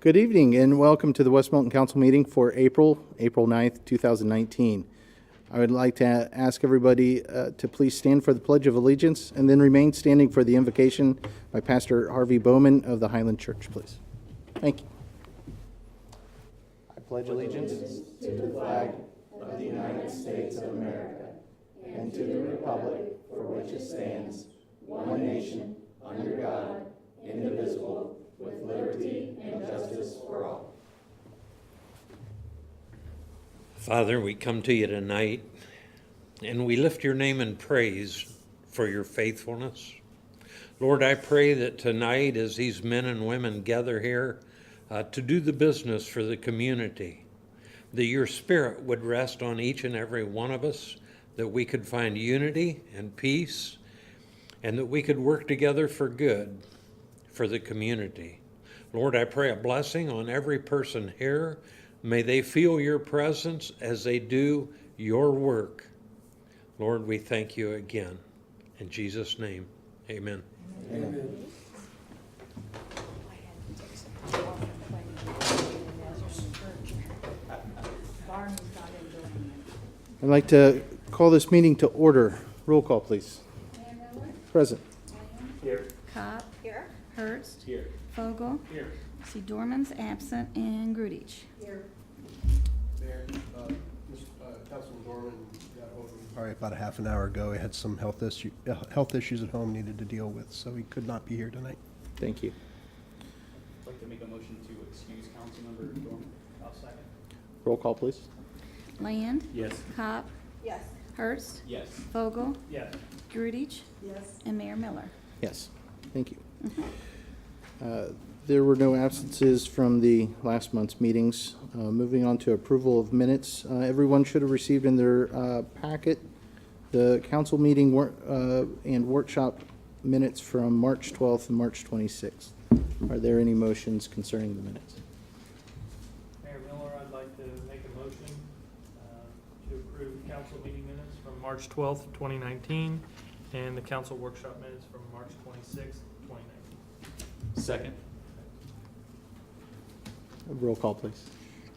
Good evening and welcome to the West Milton Council meeting for April 9th, 2019. I would like to ask everybody to please stand for the Pledge of Allegiance and then remain standing for the invocation by Pastor Harvey Bowman of the Highland Church, please. Thank you. I pledge allegiance to the flag of the United States of America and to the republic for which it stands, one nation, under God, indivisible, with liberty and justice for all. Father, we come to you tonight and we lift your name in praise for your faithfulness. Lord, I pray that tonight as these men and women gather here to do the business for the community, that your spirit would rest on each and every one of us, that we could find unity and peace, and that we could work together for good for the community. Lord, I pray a blessing on every person here. May they feel your presence as they do your work. Lord, we thank you again. In Jesus' name, amen. Amen. I'd like to call this meeting to order. Roll call, please. Present. Here. Cobb. Here. Hurst. Here. Fogel. Here. See Dorman's absent, and Grudich. Here. Mayor, Councilman Dorman got hold of me probably about a half an hour ago. He had some health issues at home needed to deal with, so he could not be here tonight. Thank you. I'd like to make a motion to excuse Councilmember Dorman. I'll second. Roll call, please. Land. Yes. Cobb. Yes. Hurst. Yes. Fogel. Yes. Grudich. Yes. And Mayor Miller. Yes, thank you. There were no absences from the last month's meetings. Moving on to approval of minutes. Everyone should have received in their packet the council meeting and workshop minutes from March 12th and March 26th. Are there any motions concerning the minutes? Mayor Miller, I'd like to make a motion to approve council meeting minutes from March 12th, 2019, and the council workshop minutes from March 26th, 2019. Second. Roll call, please.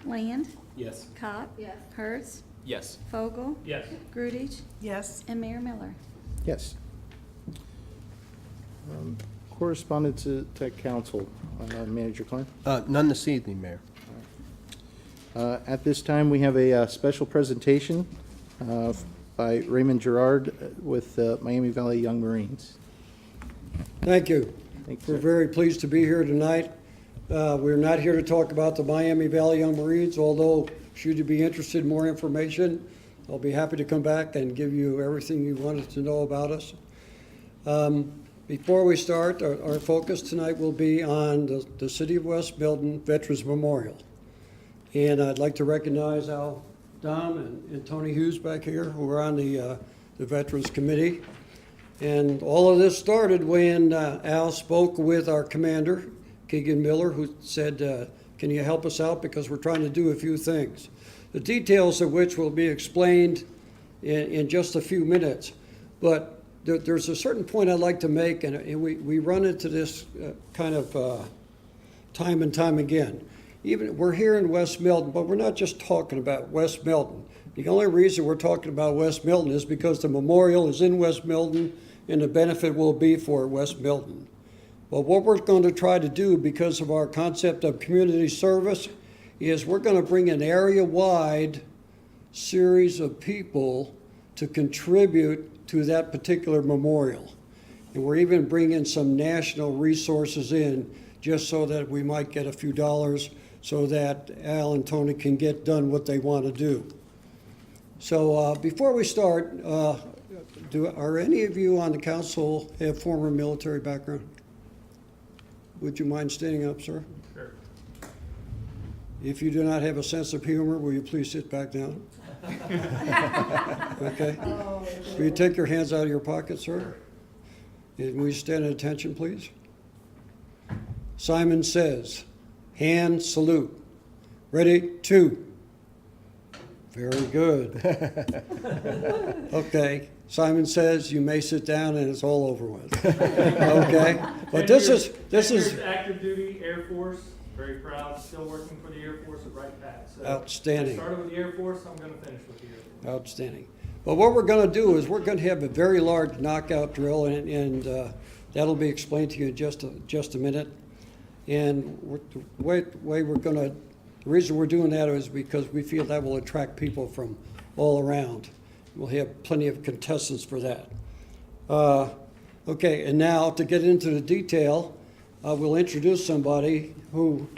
Land. Yes. Cobb. Yes. Hurst. Yes. Fogel. Yes. Grudich. Yes. And Mayor Miller. Yes. Correspondence to council. Manager Klein. None this evening, Mayor. At this time, we have a special presentation by Raymond Gerard with the Miami Valley Young Marines. Thank you. Thank you, We're sir. very pleased to be here tonight. We're not here to talk about the Miami Valley Young Marines, although should you be interested in more information, I'll be happy to come back and give you everything you wanted to know about us. Before we start, our focus tonight will be on the City of West Milton Veterans Memorial. And I'd like to recognize Al Dom and Tony Hughes back here, who are on the Veterans Committee. And all of this started when Al spoke with our commander, Keegan Miller, who said, can you help us out because we're trying to do a few things, the details of which will be explained in just a few minutes. But there's a certain point I'd like to make, and we run into this kind of time and time again. Even we're here in West Milton, but we're not just talking about West Milton. The only reason we're talking about West Milton is because the memorial is in West Milton and the benefit will be for West Milton. But what we're going to try to do, because of our concept of community service, is we're going to bring an area-wide series of people to contribute to that particular memorial. And we're even bringing some national resources in just so that we might get a few dollars so that Al and Tony can get done what they want to do. So before we start, are any of you on the council have former military background? Would you mind standing up, sir? Sure. If you do not have a sense of humor, will you please sit back down? Okay. Will you take your hands out of your pocket, sir? And will you stand at attention, please? Simon says, hand salute. Ready? 2. Very good. Okay. Simon says you may sit down and it's all over with. Okay? But this is active duty Air Force, Very proud, still working for the Air Force at Wright Pat. So Outstanding. I started with the Air Force, I'm gonna finish with the Air Force. Outstanding. But what we're going to do is we're going to have a very large knockout drill, and that'll be explained to you in just a minute. And the way we're going to, the reason we're doing that is because we feel that will attract people from all around. We'll have plenty of contestants for that. Okay, and now to get into the detail, we'll introduce somebody who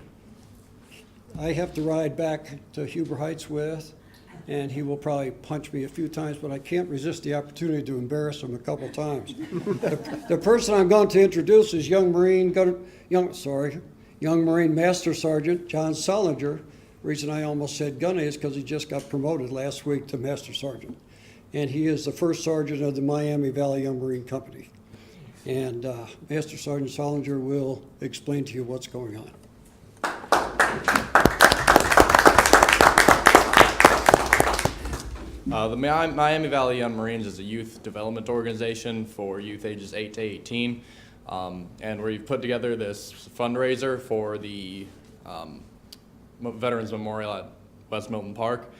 I have to ride back to Huber Heights with, and he will probably punch me a few times, but I can't resist the opportunity to embarrass him a couple times. The person I'm going to introduce is young Marine Master Sergeant John Solinger. Reason I almost said gunny is because he just got promoted last week to Master Sergeant. And he is the first sergeant of the Miami Valley Young Marine Company. And Master Sergeant Solinger will explain to you what's going on. The Miami Valley Young Marines is a youth development organization for youth ages 8 to 18. And we've put together this fundraiser for the Veterans Memorial at West Milton Park,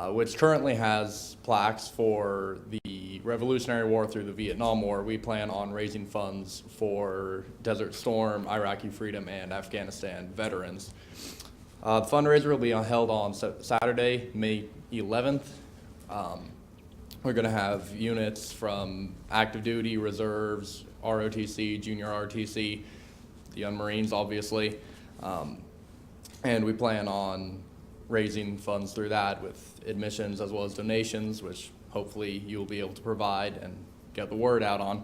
which currently has plaques for the Revolutionary War through the Vietnam War. We plan on raising funds for Desert Storm, Iraqi Freedom, and Afghanistan veterans. The fundraiser will be held on Saturday, May 11th. We're going to have units from active duty, reserves, ROTC, junior ROTC, the young Marines, obviously. And we plan on raising funds through that with admissions as well as donations, which hopefully you'll be able to provide and get the word out on.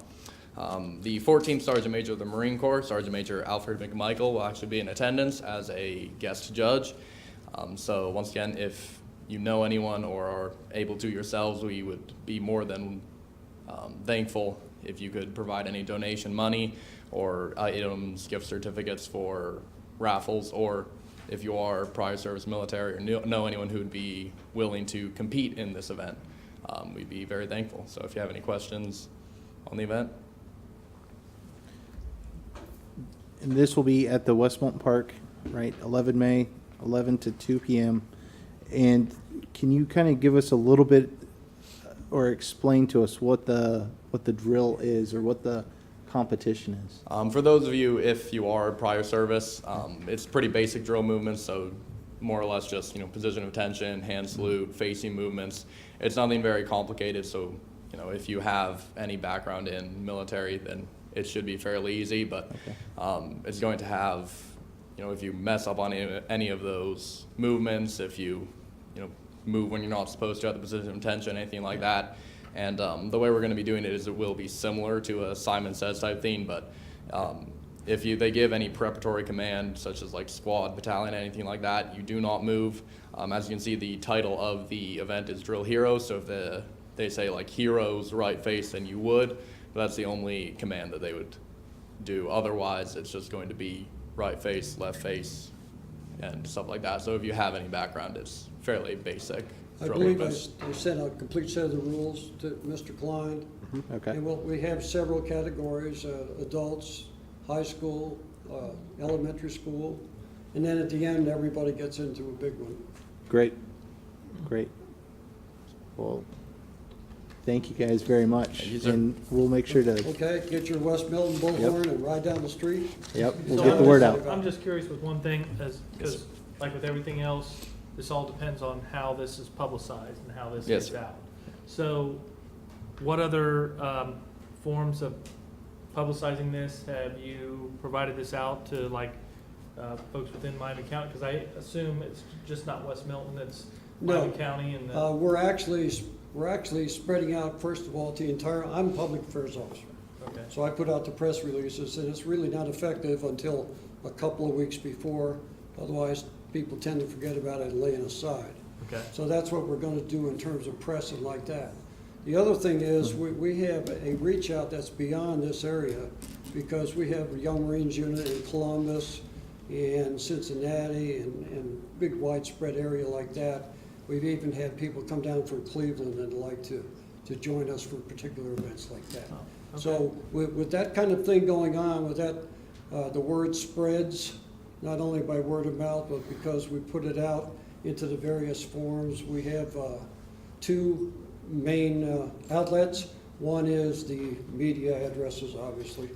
The 14th Sergeant Major of the Marine Corps, Sergeant Major Alfred McMichael, will actually be in attendance as a guest judge. So once again, if you know anyone or are able to yourselves, we would be more than thankful if you could provide any donation money or items, gift certificates for raffles, or if you are prior service military or know anyone who would be willing to compete in this event, we'd be very thankful. So if you have any questions on the event. And this will be at the West Milton Park, right? 11 May, 11 to 2 p.m. And can you kind of give us a little bit or explain to us what the drill is or what the competition is? For those of you, if you are prior service, it's pretty basic drill movements, so more or less just position of attention, hand salute, facing movements. It's nothing very complicated, so if you have any background in military, then it should be fairly easy, but it's going to have, if you mess up on any of those movements, if you move when you're not supposed to at the position of attention, anything like that. And the way we're going to be doing it is it will be similar to a Simon Says type thing, but if they give any preparatory command, such as like squad, battalion, anything like that, you do not move. As you can see, the title of the event is Drill Heroes, so if they say like heroes right face, then you would, but that's the only command that they would do. Otherwise, it's just going to be right face, left face, and stuff like that. So if you have any background, it's fairly basic. I believe I sent a complete set of the rules to Mr. Klein. Okay. And we have several categories, adults, high school, elementary school, and then at the end, everybody gets into a big one. Great. Well, thank you guys very much. Thank you, sir. And we'll make sure to, Okay, get your West Milton bullhorn and ride down the street. we'll So get the word out. I'm just curious with one thing, because like with everything else, this all depends on how this is publicized and how this Yes, gets sir. out. So what other forms of publicizing this, have you provided this out to like folks within Miami County? Because I assume it's just not West Milton, it's No. Miami County and We're actually spreading out, first of all, to the entire, I'm a public affairs officer. okay. So I put out the press releases, and it's really not effective until a couple of weeks before. Otherwise, people tend to forget about it and lay it aside. Okay. So that's what we're going to do in terms of press and like that. The other thing is we have a reach out that's beyond this area, because we have a Young Marines unit in Columbus and Cincinnati and big widespread area like that. We've even had people come down from Cleveland and like to join us for particular events like that. Oh, okay. So with that kind of thing going on, with that, the word spreads, not only by word of mouth, but because we put it out into the various forums. We have two main outlets. One is the media addresses, obviously,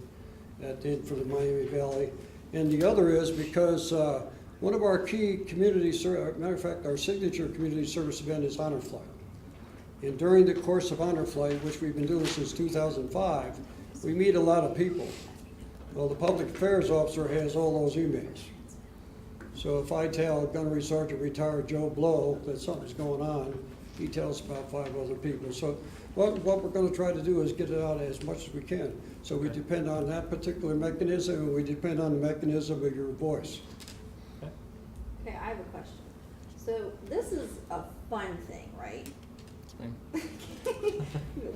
for the Miami Valley. And the other is because one of our key matter of fact, our signature community service event is Honor Flight. And during the course of Honor Flight, which we've been doing since 2005, we meet a lot of people. Well, the public affairs officer has all those emails. So if I tell Gunnery Sergeant retired Joe Blow that something's going on, he tells about 5 other people. So what we're going to try to do is get it out as much as we can. So we depend on that particular mechanism, and we depend on the mechanism of your voice. Okay, I have a question. So this is a fun thing, right?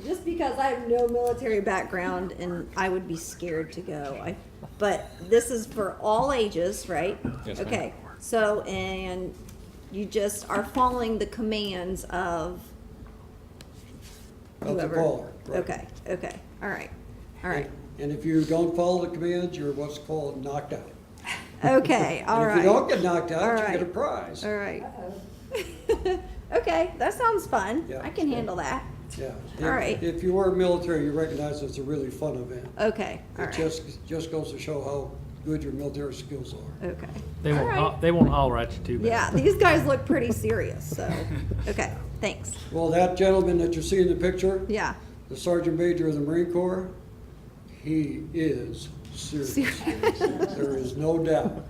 Just because I have no military background and I would be scared to go. But this is for all ages, right? Yes, ma'am. Okay, so, and you just are following the commands of Of the whoever. caller, right. Okay, all right. And if you don't follow the commands, you're what's called knocked out. Okay, all And right. if you don't get knocked All out, you right. get a prize. All right. Okay, that sounds fun. Yeah. I can handle that. Yeah. All right. If you were military, you recognize it's a really fun event. Okay, all It right. just goes to show how good your military skills are. Okay. They All won't, right. they won't holler at you too bad. Yeah, these guys look pretty serious, so, okay, thanks. Well, that gentleman that you see in the picture, Yeah. the Sergeant Major of the Marine Corps, he is serious. There is no doubt.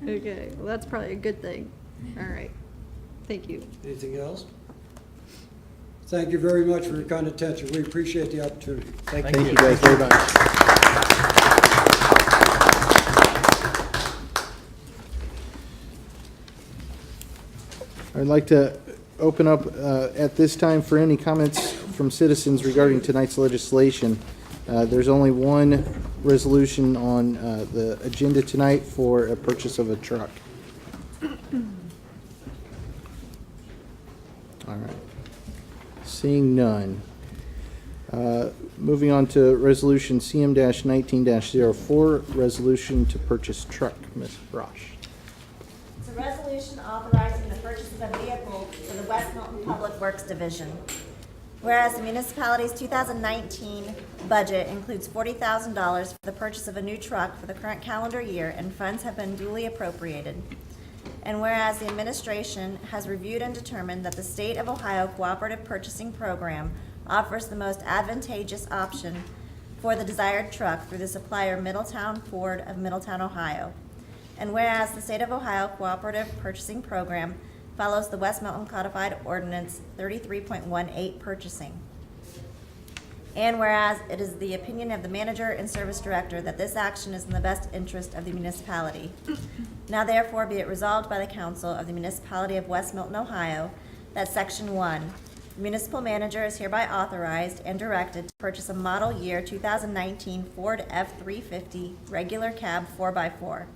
Okay, well, that's probably a good thing. All right. Thank you. Anything else? Thank you very much for your kind attention. We appreciate the opportunity. Thank you guys very much. I'd like to open up at this time for any comments from citizens regarding tonight's legislation. There's only one resolution on the agenda tonight for a purchase of a truck. All right. Seeing none. Moving on to Resolution CM-19-04, resolution to purchase truck. Ms. Brosh. It's a resolution authorizing the purchase of a vehicle for the West Milton Public Works Division. Whereas the municipality's 2019 budget includes $40,000 for the purchase of a new truck for the current calendar year, and funds have been duly appropriated. And whereas the administration has reviewed and determined that the State of Ohio Cooperative Purchasing Program offers the most advantageous option for the desired truck through the supplier Middletown Ford of Middletown, Ohio. And whereas the State of Ohio Cooperative Purchasing Program follows the West Milton Codified Ordinance 33.18 purchasing. And whereas it is the opinion of the manager and service director that this action is in the best interest of the municipality. Now therefore be it resolved by the council of the municipality of West Milton, Ohio, that Section 1, the municipal manager is hereby authorized and directed to purchase a model year 2019 Ford F-350 regular cab 4x4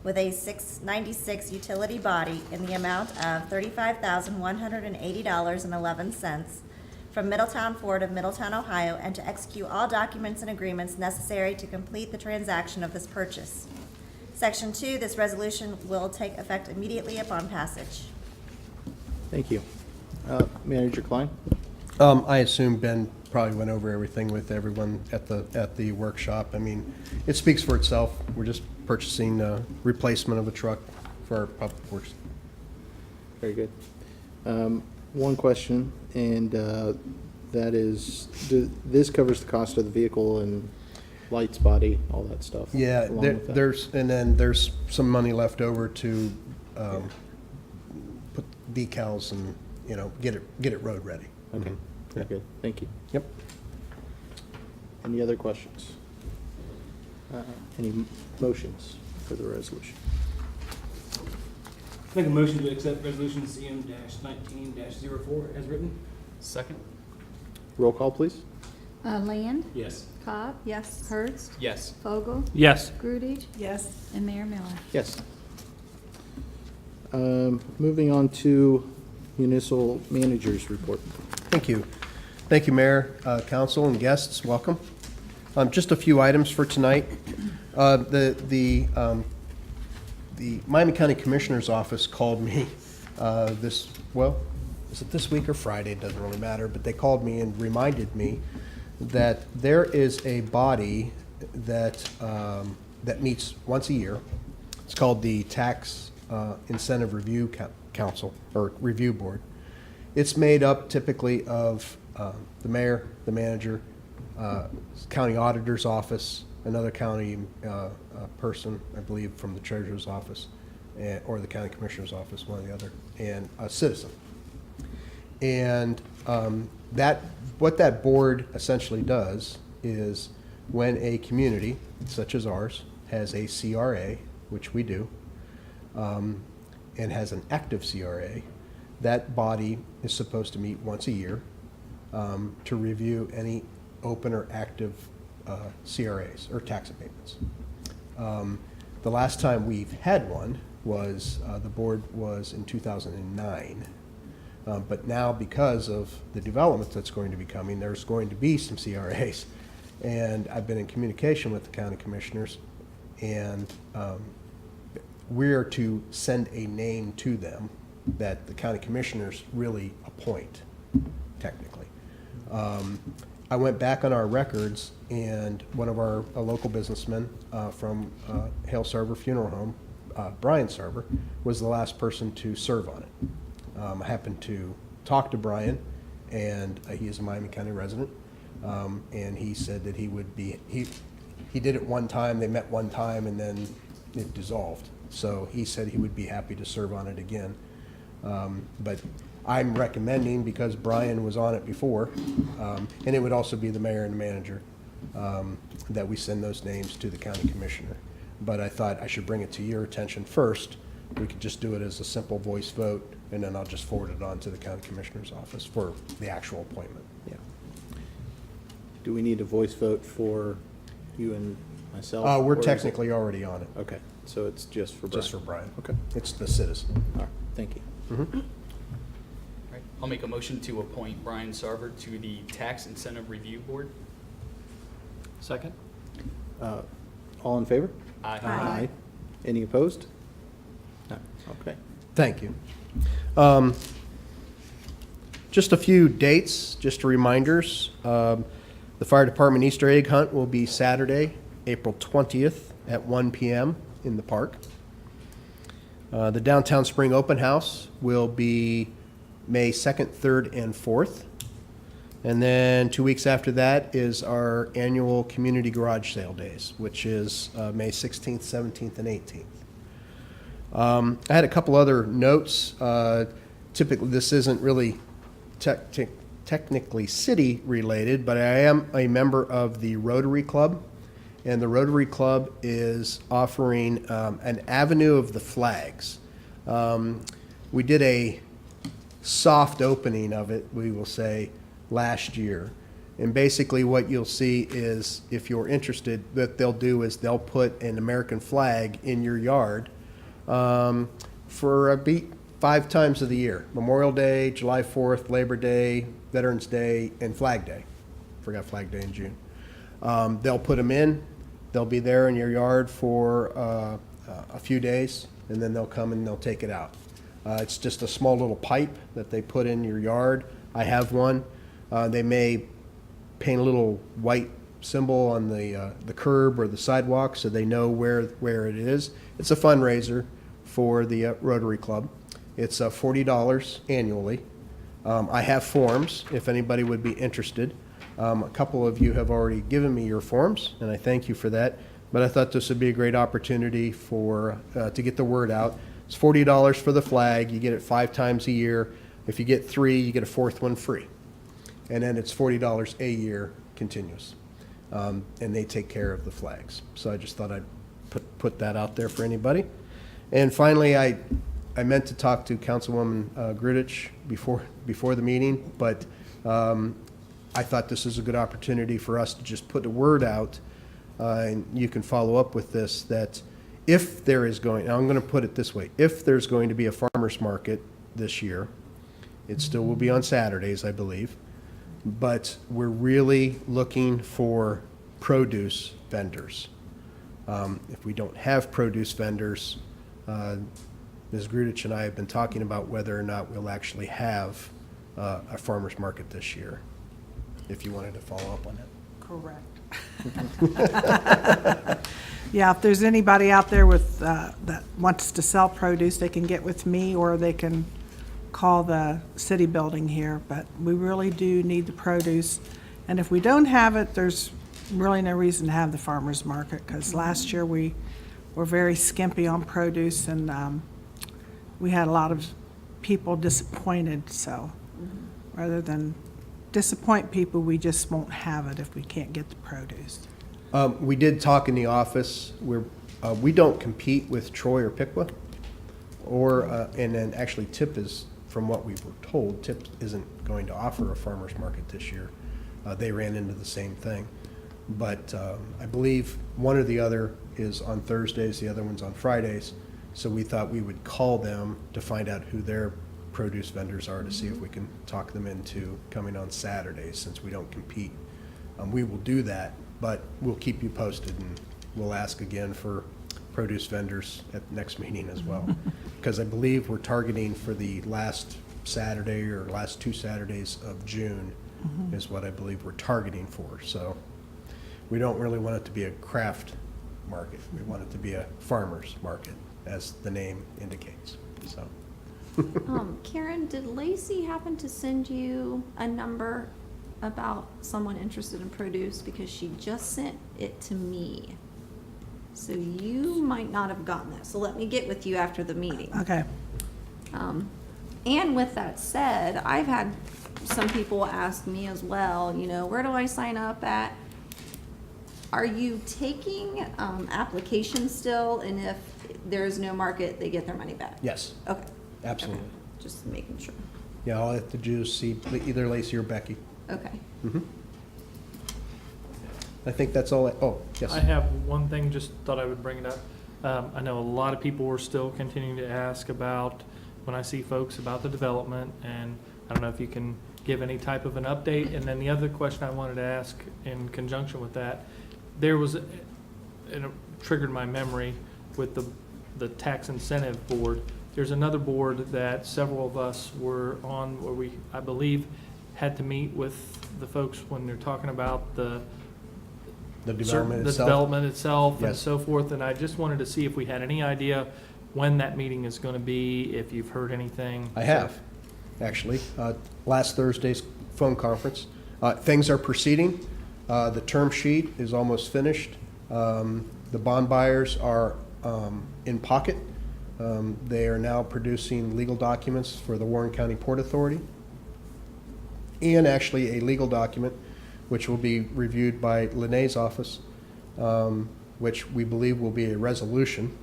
with a 696 utility body in the amount of $35,180.11 from Middletown Ford of Middletown, Ohio, and to execute all documents and agreements necessary to complete the transaction of this purchase. Section 2, this resolution will take effect immediately upon passage. Thank you. Manager Klein? I assume Ben probably went over everything with everyone at the workshop. I mean, it speaks for itself. We're just purchasing a replacement of a truck for our public works. Very good. One question, and that is, this covers the cost of the vehicle and lights, body, all that stuff? Yeah, along with that? there's some money left over to put decals and, get it road ready. Okay, very good. Thank you. Yep. Any other questions? Any motions for the resolution? Make a motion to accept resolution CM-19-04 as written. Second? Roll call, please. Land, Yes. Cobb, Yes. Hurst, Yes. Fogel, Yes. Grudich, Yes. and Mayor Miller. Yes. Moving on to municipal managers report. Thank you. Thank you, Mayor, council, and guests. Welcome. The Miami County Commissioner's Office called me is it this week or Friday? It doesn't really matter, but they called me and reminded me that there is a body that, that meets once a year. It's called the Tax Incentive Review Council, or Review Board. It's made up typically of the mayor, the manager, county auditor's office, another county person, I believe, from the treasurer's office, or the county commissioner's office, one or the other, and a citizen. And what that board essentially does is when a community, such as ours, has a CRA, which we do, and has an active CRA, that body is supposed to meet once a year to review any open or active CRAs, or tax abatements. The last time we've had one was, the board was in 2009. But now, because of the development that's going to be coming, there's going to be some CRAs. And I've been in communication with the county commissioners, and we're to send a name to them that the county commissioners really appoint, technically. I went back on our records, and one of our local businessmen from Hale Sarver Funeral Home, Brian Sarver, was the last person to serve on it. I happened to talk to Brian, and he is a Miami County resident, and he said that he would be, he did it one time, they met one time, and then it dissolved. So he said he would be happy to serve on it again. But I'm recommending, because Brian was on it before, and it would also be the mayor and the manager, that we send those names to the county commissioner. But I thought I should bring it to your attention first. We could just do it as a simple voice vote, and then I'll just forward it on to the county commissioner's office for the actual appointment. Yeah. Do we need a voice vote for you and myself? or We're is it- technically already on it, Okay, so it's just for Brian? just for Brian. Okay, It's the citizen. all right, thank you. All right, I'll make a motion to appoint Brian Sarver to the Tax Incentive Review Board. Second? All in favor? Aye. Any opposed? No. Okay. Thank you. Just a few dates, just reminders. The fire department Easter egg hunt will be Saturday, April 20th at 1 p.m. in the park. The downtown spring open house will be May 2nd, 3rd, and 4th. And then 2 weeks after that is our annual community garage sale days, which is May 16th, 17th, and 18th. I had a couple other notes. Typically, this isn't really technically city related, but I am a member of the Rotary Club, and the Rotary Club is offering an Avenue of the Flags. We did a soft opening of it, we will say, last year. And basically what you'll see is, if you're interested, what they'll do is they'll put an American flag in your yard for a beat 5 times of the year: Memorial Day, July 4th, Labor Day, Veterans Day, and Flag Day. Forgot Flag Day in June. They'll put them in. They'll be there in your yard for a few days, and then they'll come and they'll take it out. It's just a small little pipe that they put in your yard. I have one. They may paint a little white symbol on the curb or the sidewalk so they know where it is. It's a fundraiser for the Rotary Club. It's $40 annually. I have forms if anybody would be interested. A couple of you have already given me your forms, and I thank you for that. But I thought this would be a great opportunity for to get the word out. It's $40 for the flag. You get it 5 times a year. If you get 3, you get a 4th one free. And then it's $40 a year continuous. And they take care of the flags. So I just thought I'd put that out there for anybody. And finally, I meant to talk to Councilwoman Grudich before the meeting, but I thought this is a good opportunity for us to just put a word out, and you can follow up with this, that if there is going, now I'm going to put it this way, if there's going to be a farmer's market this year, it still will be on Saturdays, I believe, but we're really looking for produce vendors. If we don't have produce vendors, Ms. Grudich and I have been talking about whether or not we'll actually have a farmer's market this year, if you wanted to follow up on that. Correct. Yeah, if there's anybody out there with, that wants to sell produce, they can get with me, or they can call the city building here, but we really do need the produce. And if we don't have it, there's really no reason to have the farmer's market, because last year we were very skimpy on produce, and we had a lot of people disappointed, so rather than disappoint people, we just won't have it if we can't get the produce. We did talk in the office, we don't compete with Troy or Piqua, and then actually TIP is, from what we were told, TIP isn't going to offer a farmer's market this year. They ran into the same thing. But I believe one or the other is on Thursdays, the other one's on Fridays. So we thought we would call them to find out who their produce vendors are, to see if we can talk them into coming on Saturdays, since we don't compete. We will do that, but we'll keep you posted, and we'll ask again for produce vendors at the next meeting as well. Because I believe we're targeting for the last Saturday or last 2 Saturdays of June is what I believe we're targeting for. So we don't really want it to be a craft market. We want it to be a farmer's market, as the name indicates, so. Karen, did Lacey happen to send you a number about someone interested in produce? Because she just sent it to me. So you might not have gotten that. So let me get with you after the meeting. Okay. And with that said, I've had some people ask me as well, where do I sign up at? Are you taking applications still? And if there's no market, they get their money back? Yes, Okay. absolutely. Okay. Just making sure. Yeah, all I have to do is see either Lacey or Becky. Okay. I think that's all oh, yes. I have one thing, just thought I would bring it up. I know a lot of people were still continuing to ask about, when I see folks about the development, and I don't know if you can give any type of an update. And then the other question I wanted to ask in conjunction with that, there was, and it triggered my memory with the tax incentive board. There's another board that several of us were on, where we, I believe, had to meet with the folks when they're talking about the development the itself. development itself and Yes. so forth. And I just wanted to see if we had any idea when that meeting is going to be, if you've heard anything. I have, actually. Last Thursday's phone conference. Things are proceeding. The term sheet is almost finished. The bond buyers are in pocket. They are now producing legal documents for the Warren County Port Authority, and actually a legal document which will be reviewed by Lene's office, which we believe will be a resolution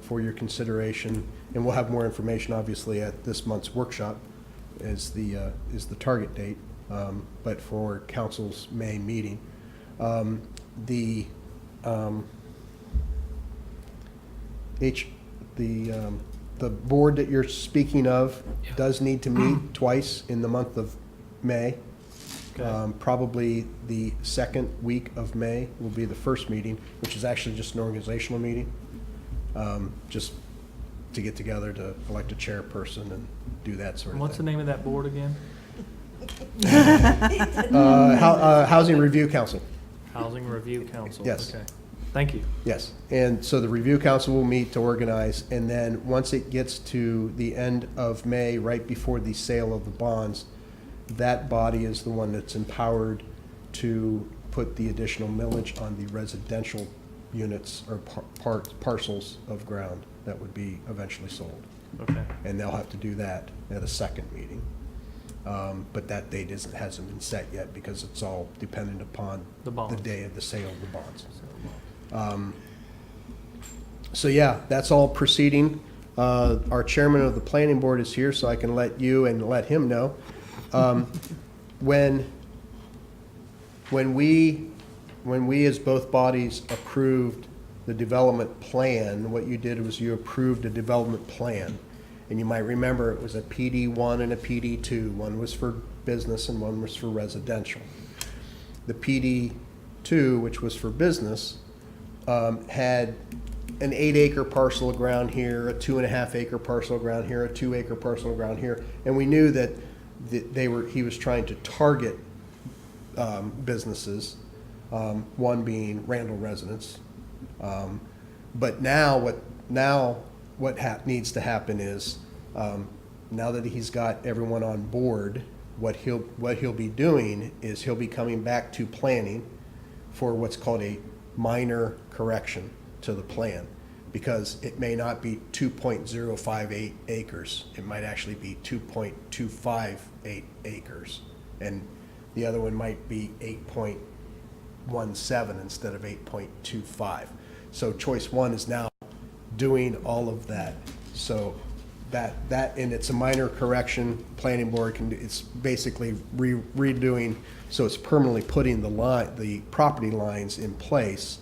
for your consideration. And we'll have more information, obviously, at this month's workshop is the target date, but for council's May meeting. The board that you're speaking of does need to meet twice in the month of May. Okay. Probably the second week of May will be the first meeting, which is actually just an organizational meeting, just to get together to elect a chairperson and do that sort of And what's the thing. name of that board again? Housing Review Council. Housing Review Council. Yes. Okay. Thank you. Yes, and so the review council will meet to organize, and then once it gets to the end of May, right before the sale of the bonds, that body is the one that's empowered to put the additional millage on the residential units or parcels of ground that would be eventually sold. Okay. And they'll have to do that at a second meeting. But that date hasn't been set yet, because it's all dependent upon The bonds. the day of the sale of the bonds. So yeah, that's all proceeding. Our chairman of the planning board is here, so I can let you and let him know. When we as both bodies approved the development plan, what you did was you approved a development plan. And you might remember it was a PD1 and a PD2. One was for business and one was for residential. The PD2, which was for business, had an 8-acre parcel of ground here, a 2.5-acre parcel of ground here, a 2-acre parcel of ground here, and we knew that he was trying to target businesses, one being Randall residents. But now what needs to happen is, now that he's got everyone on board, what he'll be doing is he'll be coming back to planning for what's called a minor correction to the plan, because it may not be 2.058 acres. It might actually be 2.258 acres. And the other one might be 8.17 instead of 8.25. So choice one is now doing all of that. So that and it's a minor correction. Planning board can do, it's basically redoing, so it's permanently putting the property lines in place.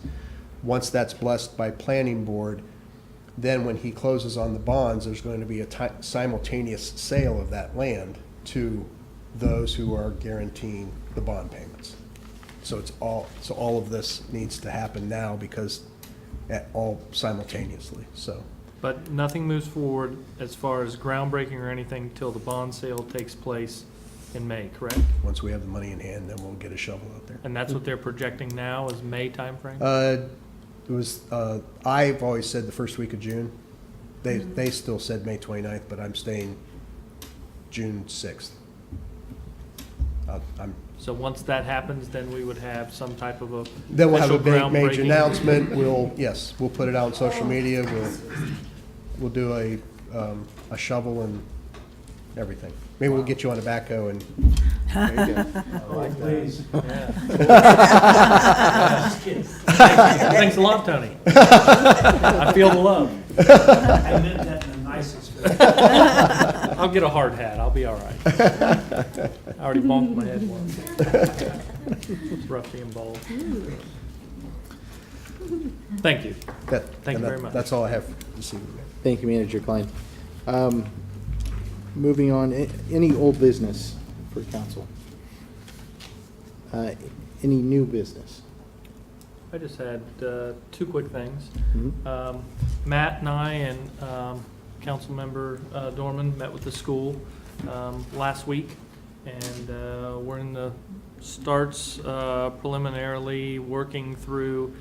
Once that's blessed by planning board, then when he closes on the bonds, there's going to be a simultaneous sale of that land to those who are guaranteeing the bond payments. So all of this needs to happen now because all simultaneously. So. But nothing moves forward as far as groundbreaking or anything till the bond sale takes place in May, correct? Once we have the money in hand, then we'll get a shovel out there. And that's what they're projecting now is May timeframe? It was, I've always said the first week of June. They still said May 29th, but I'm staying June 6th. So once that happens, then we would have some type of a Then we'll have a official big major groundbreaking. announcement. We'll put it out on social media. We'll do a shovel and everything. Maybe we'll get you on a backhoe and. There you go. Please. Thanks a lot, Tony. I feel the love. I meant that in the nicest way. I'll get a hard hat. I'll be all right. I already bonked my head once. It's rough being bald. Thank you. Thank you very much. That's all I have this evening. Thank you, Manager Klein. Moving on, any old business for council? Any new business? I just had two quick things. Mhm. Matt and I and Councilmember Dorman met with the school last week, and we're in the starts preliminarily working through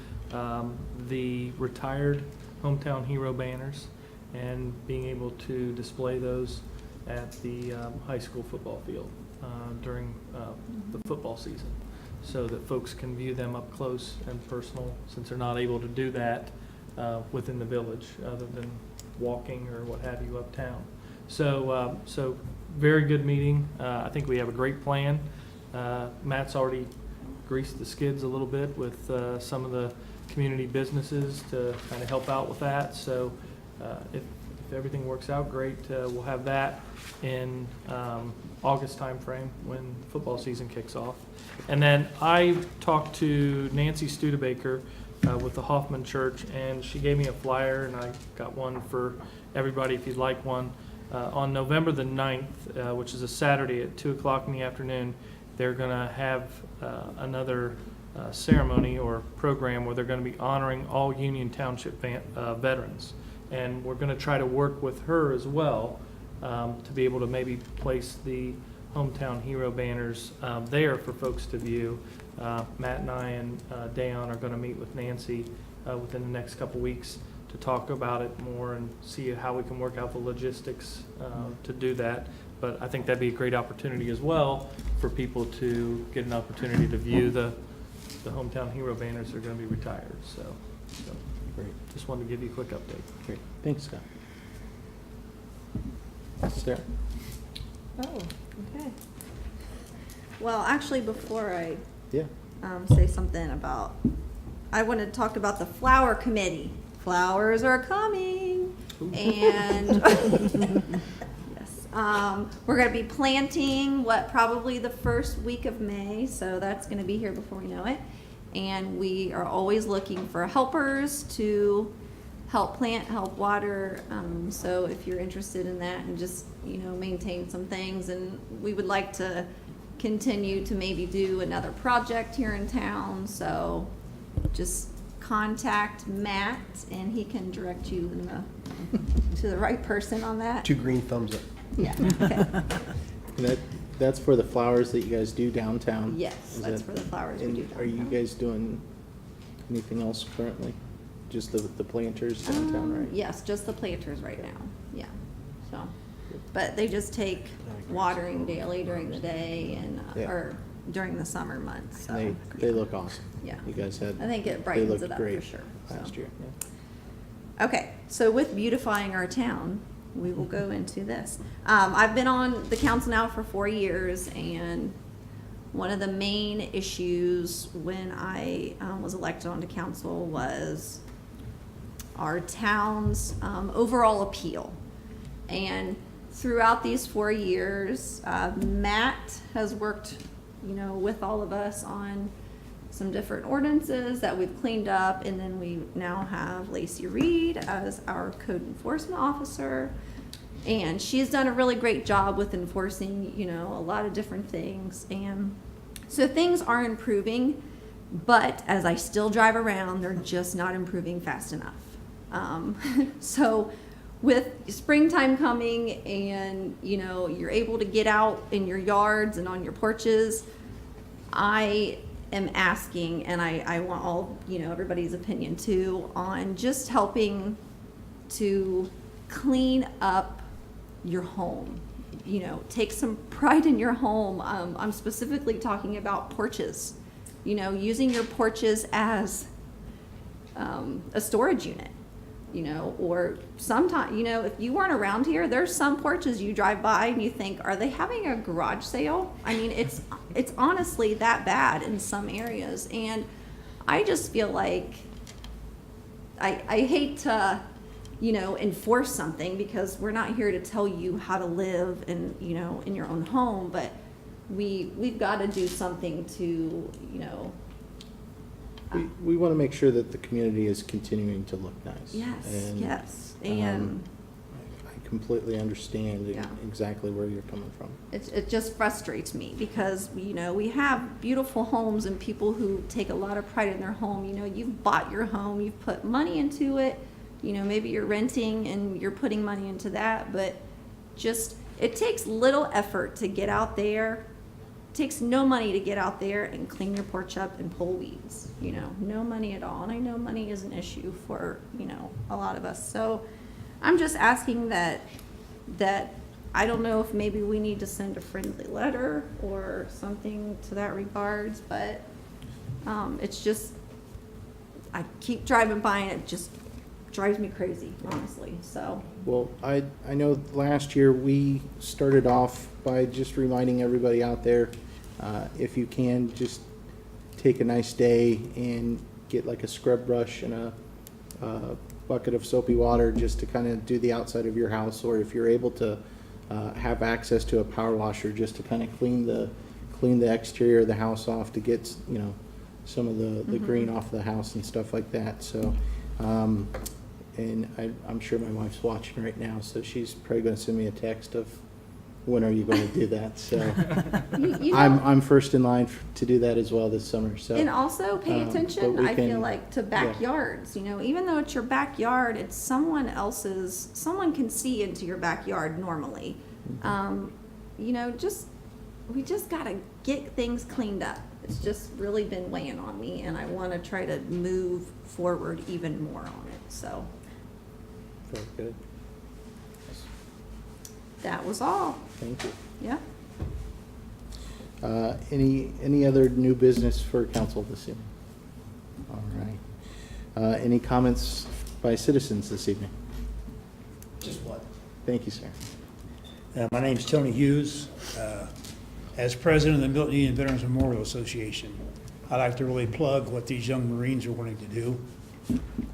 the retired hometown hero banners and being able to display those at the high school football field during the football season, so that folks can view them up close and personal, since they're not able to do that within the village other than walking or what have you uptown. So very good meeting. I think we have a great plan. Matt's already greased the skids a little bit with some of the community businesses to kind of help out with that. So if everything works out, great. We'll have that in August timeframe when football season kicks off. And then I talked to Nancy Studebaker with the Hoffman Church, and she gave me a flyer, and I got one for everybody if you'd like one. On November the 9th, which is a Saturday at 2 o'clock in the afternoon, they're going to have another ceremony or program where they're going to be honoring all Union Township veterans. And we're going to try to work with her as well to be able to maybe place the hometown hero banners there for folks to view. Matt and I and Dayon are going to meet with Nancy within the next couple weeks to talk about it more and see how we can work out the logistics to do that. But I think that'd be a great opportunity as well for people to get an opportunity to view the hometown hero banners that are going to be retired. So Great. just wanted to give you a quick update. Great. Thanks, Scott. Sarah? Oh, okay. Well, actually, before I Yeah. say something about, I want to talk about the flower committee. Flowers are coming, and yes, we're going to be planting probably the first week of May, so that's going to be here before we know it. And we are always looking for helpers to help plant, help water. So if you're interested in that and just, maintain some things, and we would like to continue to maybe do another project here in town. So just contact Matt, and he can direct you in to the right person on that. 2 green thumbs up. Yeah, okay. That's for the flowers that you guys do downtown? Yes, Is that's that- for the flowers we and do Are you downtown. guys doing anything else currently? Just the planters downtown, right? Yes, just the planters right now, yeah, so. But they just take watering daily during the day and, Yeah. or during the summer months, so. They look awesome. Yeah. You guys had. I think it they brightens looked it up for great sure, last so. year. Okay, so with beautifying our town, we will go into this. I've been on the council now for 4 years, and one of the main issues when I was elected onto council was our town's overall appeal. And throughout these 4 years, Matt has worked, with all of us on some different ordinances that we've cleaned up, and then we now have Lacey Reed as our code enforcement officer. And she's done a really great job with enforcing, a lot of different things. And so things are improving, but as I still drive around, they're just not improving fast enough. So with springtime coming and, you're able to get out in your yards and on your porches, I am asking, and I want all, everybody's opinion too, on just helping to clean up your home. Take some pride in your home. I'm specifically talking about porches. Using your porches as a storage unit. Or sometimes, if you weren't around here, there's some porches you drive by and you think, are they having a garage sale? I mean, it's honestly that bad in some areas. And I just feel like I hate to, enforce something, because we're not here to tell you how to live in, in your own home, but we've got to do something to, We want to make sure that the community is continuing to look nice. yes, And, yes. And I completely understand Yeah. exactly where you're coming from. it just frustrates me, because, we have beautiful homes and people who take a lot of pride in their home. You've bought your home, you've put money into it, maybe you're renting and you're putting money into that, but just, it takes little effort to get out there. It takes no money to get out there and clean your porch up and pull weeds, no money at all. And I know money is an issue for, a lot of us. So I'm just asking that I don't know if maybe we need to send a friendly letter or something to that regards, but it's just, I keep driving by and it just drives me crazy, honestly, so. Well, I know last year we started off by just reminding everybody out there, if you can, just take a nice day and get like a scrub brush and a bucket of soapy water just to kind of do the outside of your house, or if you're able to have access to a power washer, just to kind of clean the exterior of the house off, to get, some of the green off the house and stuff like that. So, and I'm sure my wife's watching right now, so she's probably going to send me a text of, when are you going to do that? So You know- I'm first in line to do that as well this summer. So And also pay but attention, we I feel can- like, to yeah. backyards, even though it's your backyard, it's someone else's, someone can see into your backyard normally. We just gotta get things cleaned up. It's just really been weighing on me, and I wanna try to move forward even more on it, so Very good. that was all, Thank you. yeah. Any other new business for council this evening? All right. Any comments by citizens this evening? Just one. Thank you, sir. My name's Tony Hughes. As president of the Milton Union Veterans Memorial Association, I'd like to really plug what these young Marines are wanting to do.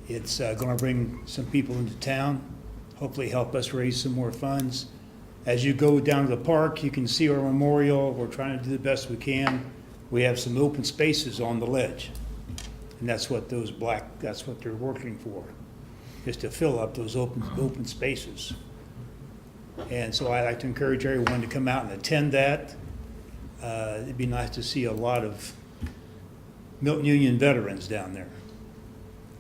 It's going to bring some people into town, hopefully help us raise some more funds. As you go down to the park, you can see our memorial. We're trying to do the best we can. We have some open spaces on the ledge, and that's what that's what they're working for, is to fill up those open spaces. And so I'd like to encourage everyone to come out and attend that. It'd be nice to see a lot of Milton Union veterans down there.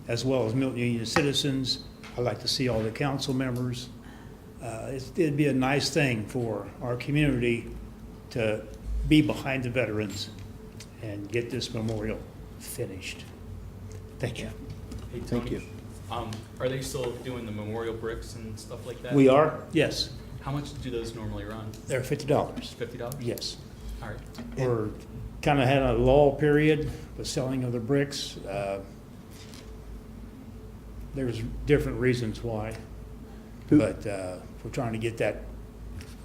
as well as Milton Union citizens. I'd like to see all the council members. It'd be a nice thing for our community to be behind the veterans and get this memorial finished. Thank you. Hey, Thank Tony, you. Are they still doing the memorial bricks and stuff like that? We are, yes. How much do those normally run? They're $50. $50? Yes. All right. We're kind of had a lull period with selling of the bricks. There's different reasons why, but we're trying to get that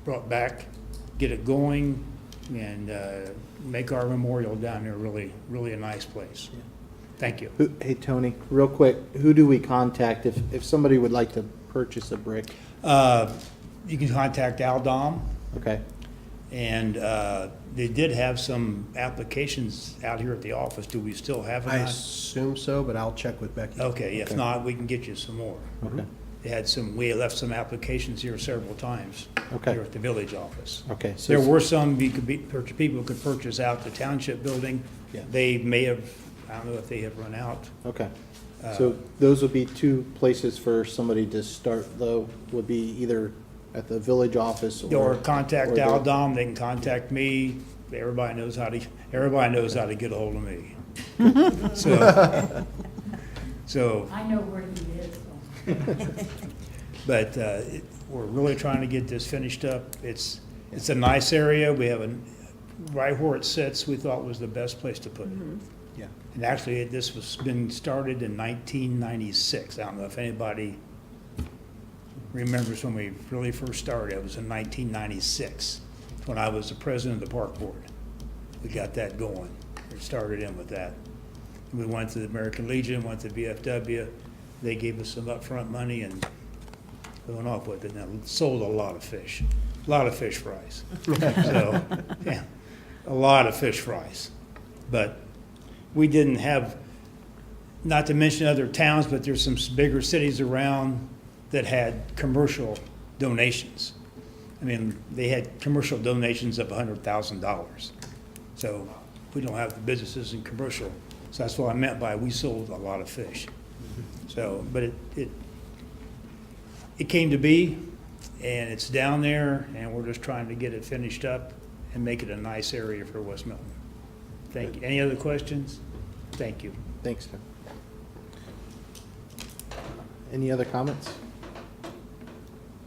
brought back, get it going, and make our memorial down there really, really a nice place. Thank you. Hey, Tony, real quick, who do we contact if somebody would like to purchase a brick? You can contact Al Dom, Okay, and they did have some applications out here at the office. Do we still have I them? assume so, but I'll check with Becky. Okay, if Okay. not, we can get you some more. okay, We left some applications here several times. Okay. Here at the village office. okay. So There were some people could purchase out the township building. Yeah. They may have, I don't know if they have run out. Okay, so those would be two places for somebody to start, though, would be either at the village office Or contact or the- Al Dom, they can contact me. Everybody knows how to get a hold of me. So, I know where he is. but we're really trying to get this finished up. It's a nice area. We have right where it sits, we thought was the best place to put it. Yeah. And actually, this was been started in 1996. I don't know if anybody remembers when we really first started. It was in 1996, when I was the president of the park board. We got that going. We started in with that. We went to the American Legion, went to VFW. They gave us some upfront money and we went off with it, and sold a lot of fish fries. So, yeah, a lot of fish fries. But we didn't have, not to mention other towns, but there's some bigger cities around that had commercial donations. I mean, they had commercial donations of $100,000. So we don't have the businesses in commercial. So that's what I meant by we sold a lot of fish. So, but it came to be, and it's down there, and we're just trying to get it finished up and make it a nice area for West Milton. Thank you. Any other questions? Thank you. Thanks, Tim. Any other comments?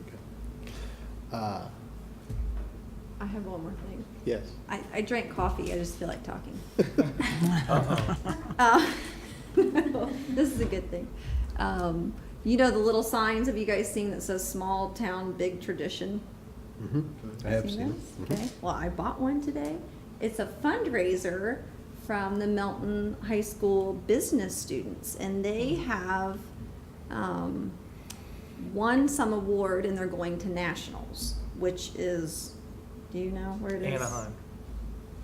Okay. I have one more thing. Yes. I drank coffee, I just feel like talking. This is a good thing. You know the little signs, have you guys seen that says small town, big tradition? I have seen it. those? Okay, well, I bought one today. It's a fundraiser from the Milton High School business students, and they have won some award, and they're going to nationals, which is, do you know where it is?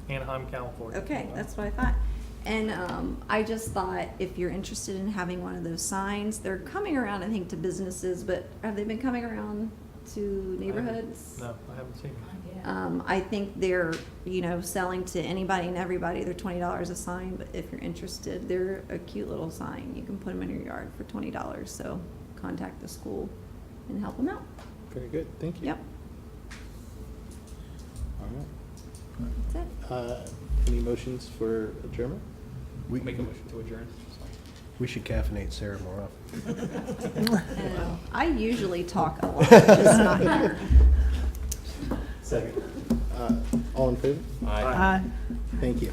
Anaheim, California. Okay, that's what I thought. And I just thought, if you're interested in having one of those signs, they're coming around, I think, to businesses, but have they been coming around to neighborhoods? No, I haven't seen it. I think they're, selling to anybody and everybody. They're $20 a sign, but if you're interested, they're a cute little sign. You can put them in your yard for $20, so contact the school and help them out. Very good, thank you. Yep, All that's it. right. Any motions for adjournment? Make a motion to adjourn. We should caffeinate Sarah more often. I usually talk a lot, just not here. Second. All in favor? Aye. Thank you.